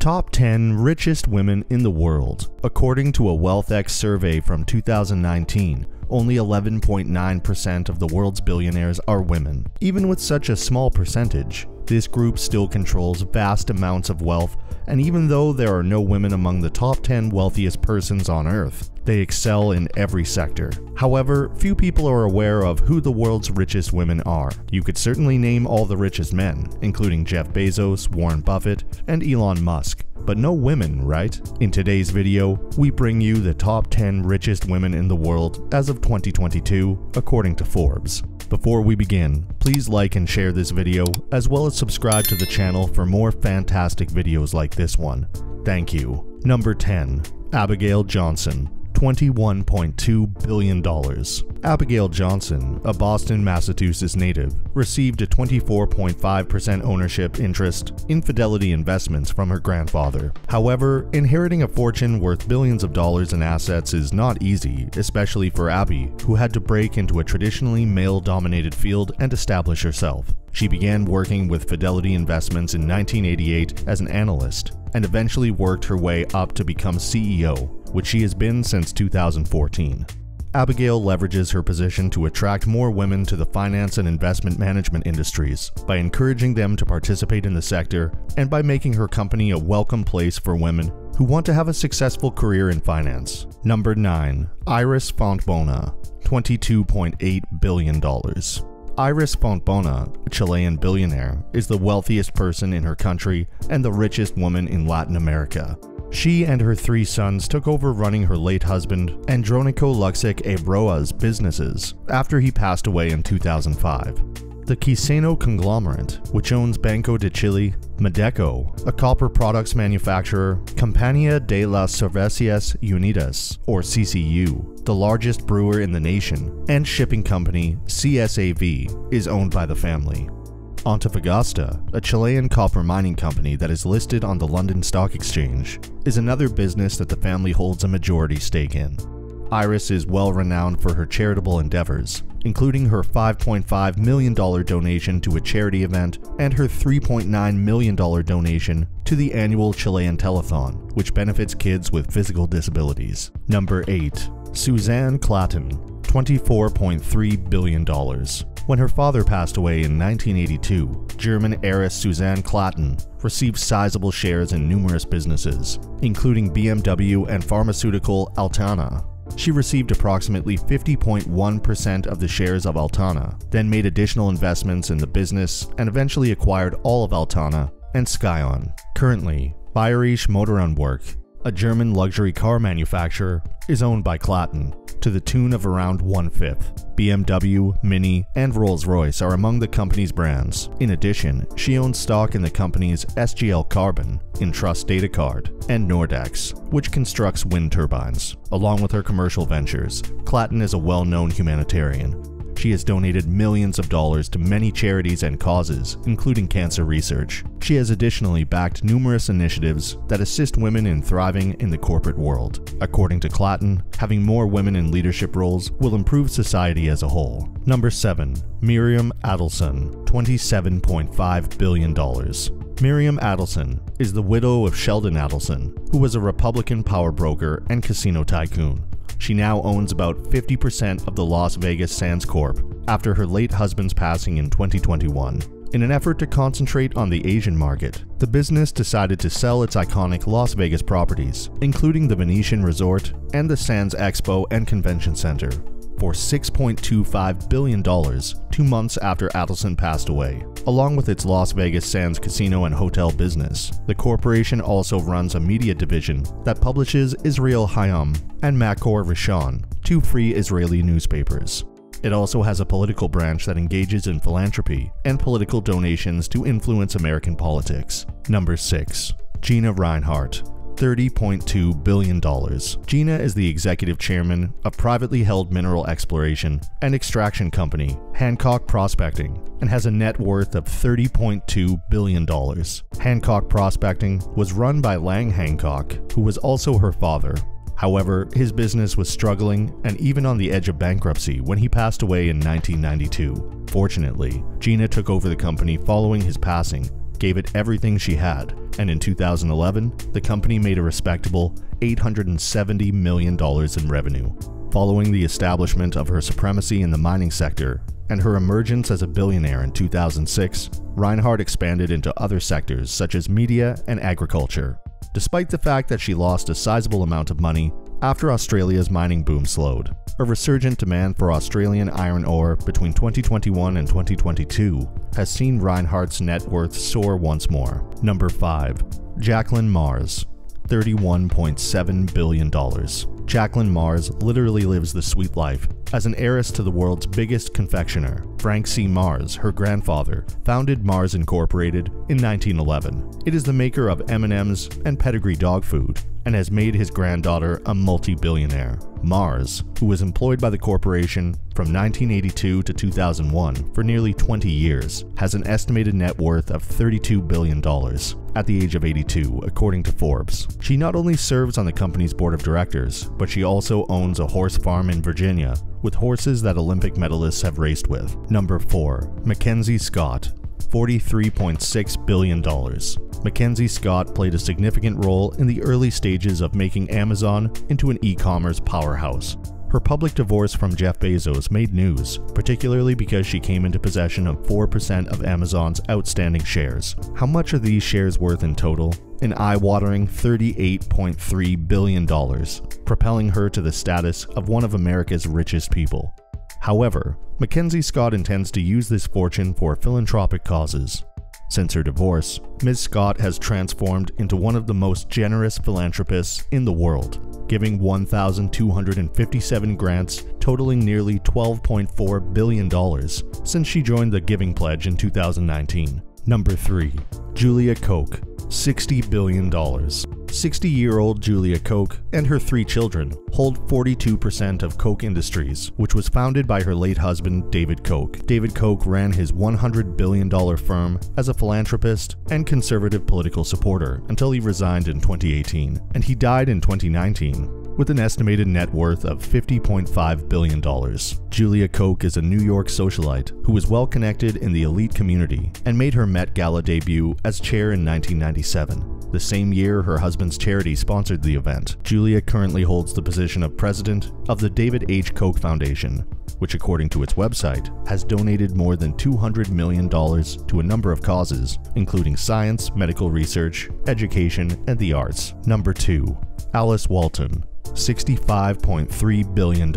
Top 10 Richest Women in the World. According to a WealthX survey from 2019, only 11.9% of the world's billionaires are women. Even with such a small percentage, this group still controls vast amounts of wealth, and even though there are no women among the top 10 wealthiest persons on Earth, they excel in every sector. However, few people are aware of who the world's richest women are. You could certainly name all the richest men, including Jeff Bezos, Warren Buffett, and Elon Musk, but no women, right? In today's video, we bring you the top 10 richest women in the world as of 2022, according to Forbes. Before we begin, please like and share this video, as well as subscribe to the channel for more fantastic videos like this one. Thank you. Number 10. Abigail Johnson. $21.2 billion. Abigail Johnson, a Boston, Massachusetts native, received a 24.5% ownership interest in Fidelity Investments from her grandfather. However, inheriting a fortune worth billions of dollars in assets is not easy, especially for Abby, who had to break into a traditionally male-dominated field and establish herself. She began working with Fidelity Investments in 1988 as an analyst, and eventually worked her way up to become CEO, which she has been since 2014. Abigail leverages her position to attract more women to the finance and investment management industries by encouraging them to participate in the sector and by making her company a welcome place for women who want to have a successful career in finance. Number 9. Iris Fontbona, $22.8 billion. Iris Fontbona, a Chilean billionaire, is the wealthiest person in her country and the richest woman in Latin America. She and her 3 sons took over running her late husband, Andronico Luxic Ebroa's businesses, after he passed away in 2005. The Quiseno conglomerate, which owns Banco de Chile, Medeco, a copper products manufacturer, Compañía de las Cervecias Unidas, or CCU, the largest brewer in the nation, and shipping company CSAV, is owned by the family. Antofagasta, a Chilean copper mining company that is listed on the London Stock Exchange, is another business that the family holds a majority stake in. Iris is well renowned for her charitable endeavors, including her $5.5 million donation to a charity event and her $3.9 million donation to the annual Chilean Telethon, which benefits kids with physical disabilities. Number 8. Susanne Klatten, $24.3 billion. When her father passed away in 1982, German heiress Susanne Klatten received sizable shares in numerous businesses, including BMW and pharmaceutical Altana. She received approximately 50.1% of the shares of Altana, then made additional investments in the business and eventually acquired all of Altana and Scion. Currently, Bayerische Motorenwerk, a German luxury car manufacturer, is owned by Klatten, to the tune of around 1/5. BMW, Mini, and Rolls-Royce are among the company's brands. In addition, she owns stock in the companies SGL Carbon, Entrust Datacard, and Nordex, which constructs wind turbines. Along with her commercial ventures, Klatten is a well-known humanitarian. She has donated millions of dollars to many charities and causes, including cancer research. She has additionally backed numerous initiatives that assist women in thriving in the corporate world. According to Klatten, having more women in leadership roles will improve society as a whole. Number 7. Miriam Adelson, $27.5 billion. Miriam Adelson is the widow of Sheldon Adelson, who was a Republican power broker and casino tycoon. She now owns about 50% of the Las Vegas Sands Corp. after her late husband's passing in 2021. In an effort to concentrate on the Asian market, the business decided to sell its iconic Las Vegas properties, including the Venetian Resort and the Sands Expo and Convention Center, for $6.25 billion 2 months after Adelson passed away. Along with its Las Vegas Sands casino and hotel business, the corporation also runs a media division that publishes Israel Hayom and Makor Rishon, 2 free Israeli newspapers. It also has a political branch that engages in philanthropy and political donations to influence American politics. Number 6. Gina Rinehart, $30.2 billion. Gina is the executive chairman of privately held mineral exploration and extraction company Hancock Prospecting and has a net worth of $30.2 billion. Hancock Prospecting was run by Lang Hancock, who was also her father. However, his business was struggling and even on the edge of bankruptcy when he passed away in 1992. Fortunately, Gina took over the company following his passing, gave it everything she had, and in 2011, the company made a respectable $870 million in revenue. Following the establishment of her supremacy in the mining sector and her emergence as a billionaire in 2006, Rinehart expanded into other sectors such as media and agriculture. Despite the fact that she lost a sizable amount of money after Australia's mining boom slowed, a resurgent demand for Australian iron ore between 2021 and 2022 has seen Rinehart's net worth soar once more. Number 5. Jacqueline Meyers, $31.7 billion. Jacqueline Meyers literally lives the sweet life. As an heiress to the world's biggest confectioner, Frank C. Meyers, her grandfather, founded Meyers Incorporated in 1911. It is the maker of M&M's and pedigree dog food, and has made his granddaughter a multi-billionaire. Meyers, who was employed by the corporation from 1982 to 2001 for nearly 20 years, has an estimated net worth of $32 billion at the age of 82, according to Forbes. She not only serves on the company's board of directors, but she also owns a horse farm in Virginia with horses that Olympic medalists have raced with. Number 4. MacKenzie Scott, $43.6 billion. MacKenzie Scott played a significant role in the early stages of making Amazon into an e-commerce powerhouse. Her public divorce from Jeff Bezos made news, particularly because she came into possession of 4% of Amazon's outstanding shares. How much are these shares worth in total? An eye-watering $38.3 billion, propelling her to the status of one of America's richest people. However, MacKenzie Scott intends to use this fortune for philanthropic causes. Since her divorce, Ms. Scott has transformed into one of the most generous philanthropists in the world, giving 1,257 grants totaling nearly $12.4 billion since she joined the Giving Pledge in 2019. Number 3. Julia Koch, $60 billion. 60-year-old Julia Koch and her 3 children hold 42% of Koch Industries, which was founded by her late husband, David Koch. David Koch ran his $100 billion firm as a philanthropist and conservative political supporter until he resigned in 2018, and he died in 2019 with an estimated net worth of $50.5 billion. Julia Koch is a New York socialite who was well connected in the elite community and made her Met Gala debut as chair in 1997. The same year, her husband's charity sponsored the event. Julia currently holds the position of president of the David H. Koch Foundation, which according to its website, has donated more than $200 million to a number of causes, including science, medical research, education, and the arts. Number 2. Alice Walton, $65.3 billion.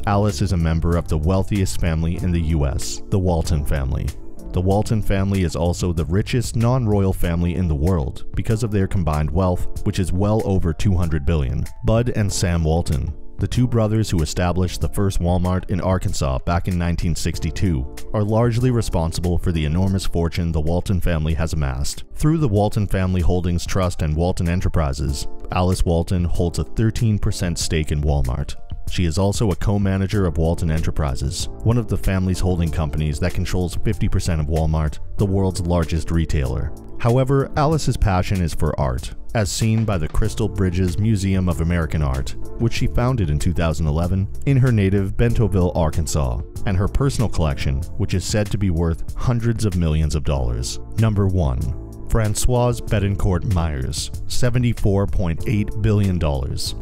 Alice is a member of the wealthiest family in the US, the Walton family. The Walton family is also the richest non-royal family in the world because of their combined wealth, which is well over $200 billion. Bud and Sam Walton, the 2 brothers who established the first Walmart in Arkansas back in 1962, are largely responsible for the enormous fortune the Walton family has amassed. Through the Walton Family Holdings Trust and Walton Enterprises, Alice Walton holds a 13% stake in Walmart. She is also a co-manager of Walton Enterprises, one of the family's holding companies that controls 50% of Walmart, the world's largest retailer. However, Alice's passion is for art, as seen by the Crystal Bridges Museum of American Art, which she founded in 2011 in her native Bentonville, Arkansas, and her personal collection, which is said to be worth hundreds of millions of dollars. Number 1. Francoise Bettencourt Meyers, $74.8 billion.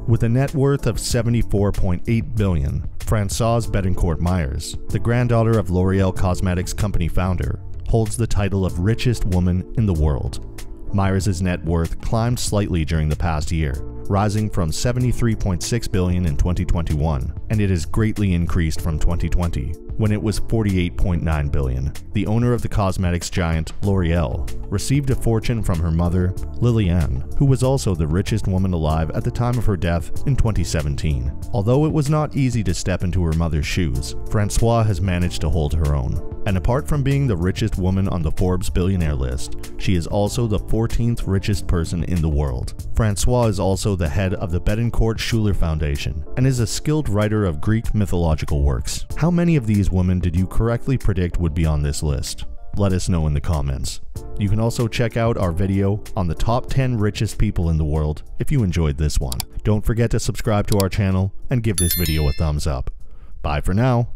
With a net worth of $74.8 billion, Francoise Bettencourt Meyers, the granddaughter of L'Oreal Cosmetics company founder, holds the title of richest woman in the world. Meyers' net worth climbed slightly during the past year, rising from $73.6 billion in 2021, and it has greatly increased from 2020, when it was $48.9 billion. The owner of the cosmetics giant, L'Oreal, received a fortune from her mother, Liliane, who was also the richest woman alive at the time of her death in 2017. Although it was not easy to step into her mother's shoes, Francoise has managed to hold her own. And apart from being the richest woman on the Forbes billionaire list, she is also the 14th richest person in the world. Francoise is also the head of the Bettencourt Schuler Foundation and is a skilled writer of Greek mythological works. How many of these women did you correctly predict would be on this list? Let us know in the comments. You can also check out our video on the top 10 richest people in the world if you enjoyed this one. Don't forget to subscribe to our channel and give this video a thumbs up. Bye for now.